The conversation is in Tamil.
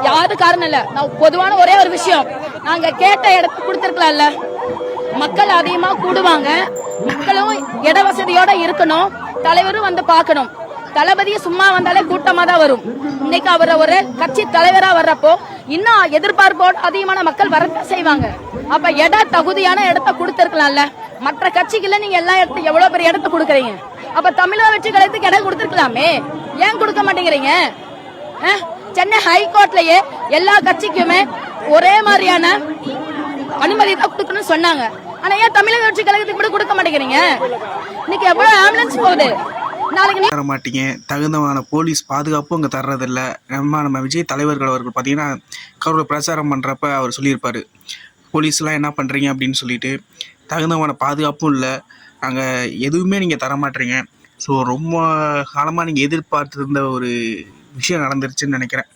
யாரும் காரணம் இல்ல. நான் பொதுவான ஒரே ஒரு விஷயம், நாங்க கேட்ட இடத்துக்கு கொடுத்திருக்கலாம்ல. மக்கள் அதிகமா கூடுவாங்க, மக்களும் இட வசதியோட இருக்கணும், தலைவரும் வந்து பார்க்கணும். தளபதியை சும்மா வந்தாலே கூட்டமா தான் வரும். இன்னைக்கு அவர் ஒரு கட்சி தலைவரா வர்றப்போ இன்னும் எதிர்பார்ப்போடு அதிகமான மக்கள் வரத்தான் செய்வாங்க. அப்ப தகுதியான இடத்த கொடுத்திருக்கலாம்ல. மற்ற கட்சிக்குள்ள நீங்க எல்லா இடத்துக்கு எவ்வளவு பெரிய இடத்த கொடுக்குறீங்க. அப்ப தமிழக வெற்றி கழகத்துக்கு இடம் கொடுத்திருக்கலாமே, ஏன் கொடுக்க மாட்டேங்கிறீங்க? சென்னை ஹைகோர்ட்லயே எல்லா கட்சிக்குமே ஒரே மாதிரியான அனுமதி தான் கொடுக்கணும்னு சொன்னாங்க. ஆனா ஏன் தமிழக வெற்றி கழகத்துக்கு கூட கொடுக்க மாட்டேங்கிறீங்க? இன்னைக்கு எவ்வளவு ஆம்புலன்ஸ் போகுது, நாளைக்கு தர மாட்டீங்க. தகுந்தமான போலீஸ் பாதுகாப்பும் இங்கே தர்றதில்ல. நம்ம விஜய் தலைவர்கள் அவர்கள் பார்த்தீங்கன்னா அவரோட பிரச்சாரம் பண்ணுறப்ப அவர் சொல்லியிருப்பார், போலீஸ்லாம் என்ன பண்ணுறீங்க அப்படின்னு சொல்லிட்டு. தகுந்தமான பாதுகாப்பும் இல்லை, நாங்கள் எதுவுமே நீங்கள் தரமாட்டீங்க. ஸோ ரொம்ப காலமாக நீங்கள் எதிர்பார்த்துருந்த ஒரு விஷயம் நடந்துருச்சுன்னு நினைக்கிறேன்.